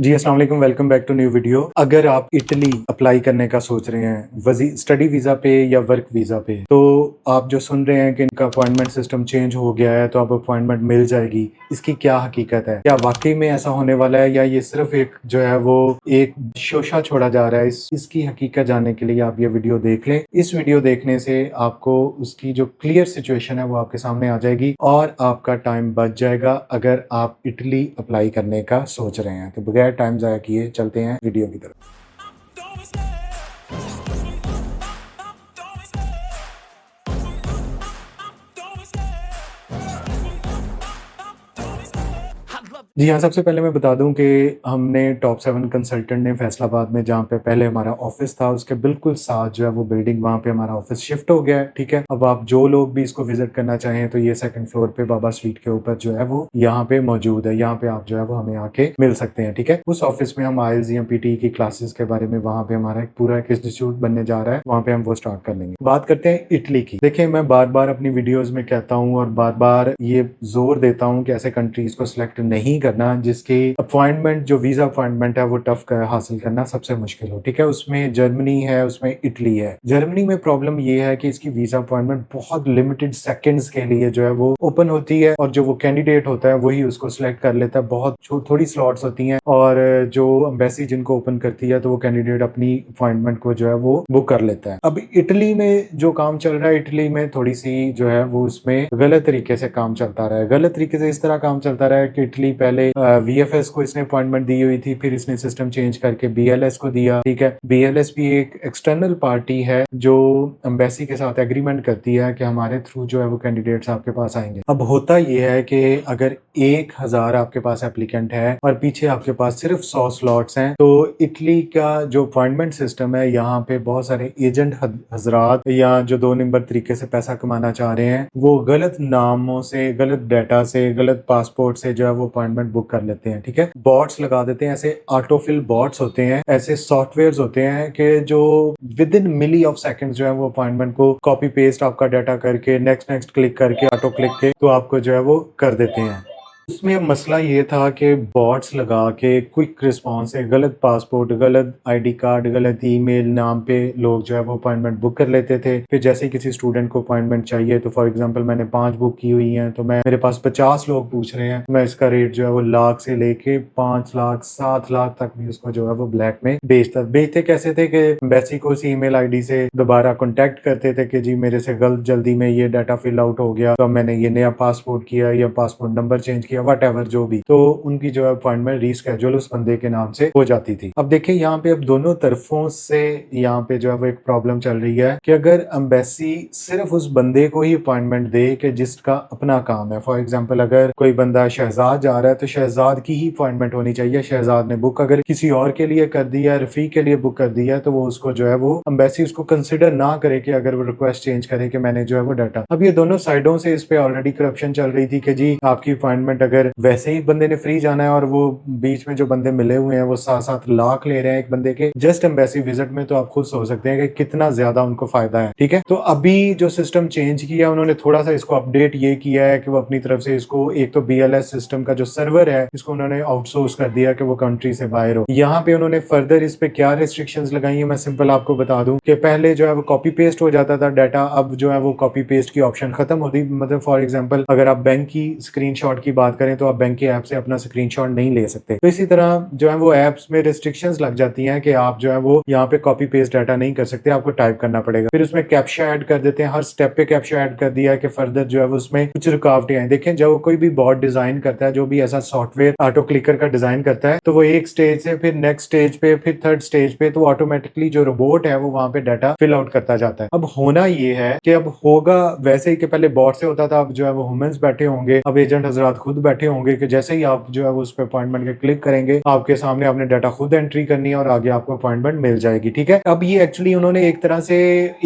जी अस्सलाम वालेकुम, welcome back to new video. अगर आप इटली अप्लाई करने का सोच रहे हैं स्टडी वीज़ा पे या वर्क वीज़ा पे, तो आप जो सुन रहे हैं कि इनका अपॉइंटमेंट सिस्टम चेंज हो गया है तो आप अपॉइंटमेंट मिल जाएगी, इसकी क्या हकीकत है? क्या वाकई में ऐसा होने वाला है या ये सिर्फ एक जो है वो एक शोशा छोड़ा जा रहा है? इसकी हकीकत जानने के लिए आप ये वीडियो देख लें। इस वीडियो देखने से आपको उसकी जो क्लियर सिचुएशन है वो आपके सामने आ जाएगी और आपका टाइम बच जाएगा अगर आप इटली अप्लाई करने का सोच रहे हैं। तो बगैर टाइम ज़ाया किए चलते हैं वीडियो की तरफ। जी हाँ, सबसे पहले मैं बता दूं कि हमने टॉप 7 कंसल्टेंट ने फैसलाबाद में, जहाँ पे पहले हमारा ऑफिस था, उसके बिल्कुल साथ जो है वो बिल्डिंग, वहाँ पे हमारा ऑफिस शिफ्ट हो गया है। ठीक है, अब आप जो लोग भी इसको विजिट करना चाहें तो ये सेकंड फ्लोर पे बाबा स्ट्रीट के ऊपर जो है वो यहाँ पे मौजूद है। यहाँ पे आप जो है वो हमें आके मिल सकते हैं। ठीक है, उस ऑफिस में हम आइल्स या पीटी की क्लासेस के बारे में, वहाँ पे हमारा एक पूरा एक इंस्टीट्यूट बनने जा रहा है, वहाँ पे हम वो स्टार्ट कर लेंगे। बात करते हैं इटली की। देखिए, मैं बार बार अपनी वीडियोज में कहता हूँ और बार बार ये जोर देता हूँ कि ऐसे कंट्रीज को सिलेक्ट नहीं करना जिसकी अपॉइंटमेंट, जो वीजा अपॉइंटमेंट है वो टफ हासिल करना सबसे मुश्किल हो। ठीक है, उसमें जर्मनी है, उसमें इटली है। जर्मनी में प्रॉब्लम ये है कि इसकी वीजा अपॉइंटमेंट बहुत लिमिटेड सेकंड्स के लिए जो है वो ओपन होती है और जो वो कैंडिडेट होता है वही उसको सिलेक्ट कर लेता है। बहुत थोड़ी स्लॉट्स होती हैं और जो एम्बेसी जिनको ओपन करती है तो वो कैंडिडेट अपनी अपॉइंटमेंट को जो है वो बुक कर लेता है। अब इटली में जो काम चल रहा है, इटली में थोड़ी सी जो है वो उसमें गलत तरीके से काम चलता रहा है। गलत तरीके से इस तरह काम चलता रहा है कि इटली पहले वीएफएस को इसने अपॉइंटमेंट दी हुई थी, फिर इसने सिस्टम चेंज करके बीएलएस को दिया। ठीक है, बीएलएस भी एक एक्सटर्नल पार्टी है जो एम्बेसी के साथ एग्रीमेंट करती है कि हमारे थ्रू जो है वो कैंडिडेट्स आपके पास आएंगे। अब होता यह है कि अगर 1000 आपके पास एप्लीकेंट है और पीछे आपके पास सिर्फ 100 स्लॉट्स हैं, तो इटली का जो अपॉइंटमेंट सिस्टम है, यहाँ पे बहुत सारे एजेंट हजरात या जो 2 नंबर तरीके से पैसा कमाना चाह रहे हैं, वो गलत नामों से, गलत डाटा से, गलत पासपोर्ट से जो है वो अपॉइंटमेंट बुक कर लेते हैं। ठीक है, बॉट्स लगा देते हैं, ऐसे ऑटोफिल बॉट्स होते हैं, ऐसे सॉफ्टवेयर्स होते हैं कि जो within milli of seconds जो है वो अपॉइंटमेंट को कॉपी पेस्ट आपका डाटा करके नेक्स्ट नेक्स्ट क्लिक करके ऑटो क्लिक के तो आपको जो है वो कर देते हैं। उसमें मसला ये था कि बॉट्स लगा के क्विक रिस्पांस से गलत पासपोर्ट, गलत आईडी कार्ड, गलत ईमेल नाम पे लोग जो है वो अपॉइंटमेंट बुक कर लेते थे। फिर जैसे ही किसी स्टूडेंट को अपॉइंटमेंट चाहिए, तो फॉर एग्जांपल मैंने 5 बुक की हुई हैं, तो मेरे पास 50 लोग पूछ रहे हैं, मैं इसका रेट जो है वो लाख से लेके 5 लाख 7 लाख तक भी उसको जो है वो ब्लैक में बेचते कैसे थे कि एम्बेसी को उसी ईमेल आईडी से दोबारा कॉन्टेक्ट करते थे कि जी मेरे से गलत जल्दी में ये डाटा फिल आउट हो गया, तो मैंने ये नया पासपोर्ट किया या पासपोर्ट नंबर चेंज किया, वट एवर जो भी, तो उनकी जो है अपॉइंटमेंट रीस्केड्यूल उस बंदे के नाम से हो जाती थी। अब देखिए, यहाँ पे अब दोनों तरफों से यहाँ पे जो है वो एक प्रॉब्लम चल रही है कि अगर एम्बेसी सिर्फ उस बंदे को ही अपॉइंटमेंट दे कि जिसका अपना काम है, फॉर एग्जाम्पल अगर कोई बंदा शहजाद जा रहा है तो शहजाद की ही अपॉइंटमेंट होनी चाहिए, शहजाद ने बुक अगर किसी और के लिए कर दी है, रफीक के लिए बुक कर दिया है, तो वो उसको जो है वो एम्बेसी उसको कंसिडर ना करे कि अगर वो रिक्वेस्ट चेंज करे कि मैंने जो है वो डाटा। अब ये दोनों साइडों से इस पे ऑलरेडी करप्शन चल रही थी कि जी आपकी अपॉइंटमेंट अगर वैसे ही बंदे ने फ्री जाना है और वो बीच में जो बंदे मिले हुए हैं वो 7-7 लाख ले रहे हैं एक बंदे के जस्ट एम्बेसी विजिट में, तो आप खुद सोच सकते हैं कि कितना ज्यादा उनको फायदा है। ठीक है, तो अभी जो सिस्टम चेंज किया उन्होंने, थोड़ा सा इसको अपडेट ये किया है कि वो अपनी तरफ से इसको, एक तो बीएलएस सिस्टम का जो सर्वर है इसको उन्होंने आउटसोर्स कर दिया कि वो कंट्री से बाहर हो। यहाँ पे उन्होंने फर्दर इस पे क्या रिस्ट्रिक्शंस लगाई है, मैं सिंपल आपको बता दूं कि पहले जो है वो कॉपी पेस्ट हो जाता था डाटा, अब जो है वो कॉपी पेस्ट की ऑप्शन खत्म होती। मतलब फॉर एग्जांपल अगर आप बैंक की स्क्रीनशॉट की बात करें तो आप बैंक की ऐप से अपना स्क्रीनशॉट नहीं ले सकते। तो इसी तरह जो है वो एप्स में रिस्ट्रिक्शंस लग जाती हैं कि आप जो है वो यहाँ पे कॉपी पेस्ट डाटा नहीं कर सकते, आपको टाइप करना पड़ेगा। फिर उसमें कैप्चा ऐड कर देते हैं, हर स्टेप पे कैप्चा ऐड कर दिया कि फर्दर जो है वो उसमें कुछ रुकावटें आए। देखें, जब कोई भी बॉट डिजाइन करता है, जो भी ऐसा सॉफ्टवेयर ऑटो क्लिकर का डिजाइन करता है, तो वो एक स्टेज से फिर नेक्स्ट स्टेज पे, फिर थर्ड स्टेज पे, तो ऑटोमेटिकली जो रोबोट है वो वहां पे डाटा फिल आउट करता जाता है। अब होना ये है कि अब होगा वैसे ही कि पहले बॉट से होता था, अब जो है वो ह्यूमंस बैठे होंगे, अब एजेंट हजरात खुद बैठे होंगे कि जैसे ही आप जो है वो उस पर अपॉइंटमेंट के क्लिक करेंगे, आपके सामने आपने डाटा खुद एंट्री करनी है और आगे आपको अपॉइंटमेंट मिल जाएगी। ठीक है, अब ये एक्चुअली उन्होंने एक तरह से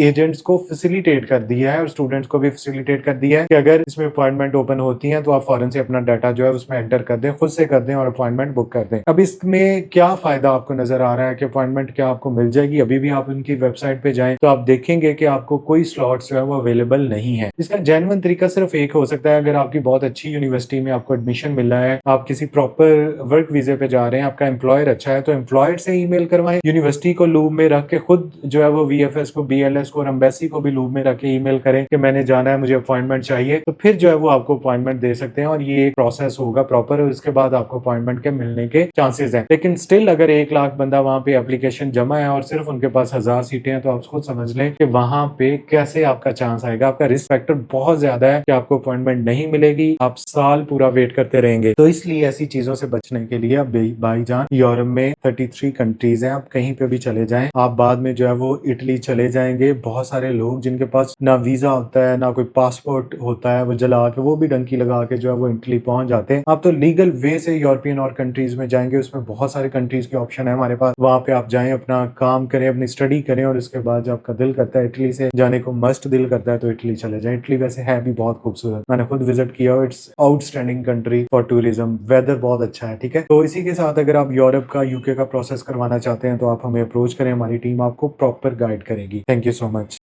एजेंट्स को फैसिलिटेट कर दिया है और स्टूडेंट्स को भी फैसिलिटेट कर दिया है कि अगर इसमें अपॉइंटमेंट ओपन होती है तो आप फौरन से अपना डाटा जो है उसमें एंटर कर दें, खुद से कर दें और अपॉइंटमेंट बुक कर दें। अब इसमें क्या फायदा आपको नजर आ रहा है कि अपॉइंटमेंट क्या आपको मिल जाएगी? अभी भी आप उनकी वेबसाइट पे जाएं तो आप देखेंगे कि आपको कोई स्लॉट्स जो है वो अवेलेबल नहीं है। इसका जेन्युइन तरीका सिर्फ एक हो सकता है, अगर आपकी बहुत अच्छी यूनिवर्सिटी में आप आपको एडमिशन मिल रहा है, आप किसी प्रॉपर वर्क वीजे पे जा रहे हैं, आपका एम्प्लॉयर अच्छा है, तो एम्प्लॉयर से ईमेल करवाएं, यूनिवर्सिटी को लूप में रख के खुद जो है वो वीएफएस को, बीएलएस को और एम्बेसी को भी लूप में रख के ईमेल करें कि मैंने जाना है, मुझे अपॉइंटमेंट चाहिए, तो फिर जो है वो आपको अपॉइंटमेंट दे सकते हैं और ये एक प्रोसेस होगा प्रॉपर और उसके बाद आपको अपॉइंटमेंट के मिलने के चांसेस हैं। लेकिन स्टिल अगर 1 लाख बंदा वहां पे एप्लीकेशन जमा है और सिर्फ उनके पास 1000 सीटें हैं, तो आप खुद समझ लें कि वहां पे कैसे आपका चांस आएगा। आपका रिस्क फैक्टर बहुत ज्यादा है कि आपको अपॉइंटमेंट नहीं मिलेगी, आप साल पूरा वेट करते रहेंगे। तो इसलिए ऐसी चीजों से बचने के लिए अब भाईजान यूरोप में 33 कंट्रीज हैं, आप कहीं पे भी चले जाएं, आप बाद में जो है वो इटली चले जाएंगे, बहुत सारे लोग जिनके पास ना वीजा होता है ना कोई पासपोर्ट होता है, वो जला के वो भी डंकी लगा के जो है वो इटली पहुंच जाते हैं। आप तो लीगल वे से यूरोपियन और कंट्रीज में जाएंगे, उसमें बहुत सारे कंट्रीज के ऑप्शन है हमारे पास, वहां पे आप जाएं, अपना काम करें, अपनी स्टडी करें और उसके बाद जब आपका दिल करता है इटली से जाने को, मस्ट दिल करता है, तो इटली चले जाएं। इटली वैसे है भी बहुत खूबसूरत, मैंने खुद विजिट किया, it's outstanding country for tourism, weather बहुत अच्छा है। ठीक है, तो इसी के साथ अगर आप यूरोप का, यूके का प्रोसेस करवाना चाहते हैं तो आप हमें अप्रोच करें, हमारी टीम आपको प्रॉपर गाइड करेगी। Thank you so much.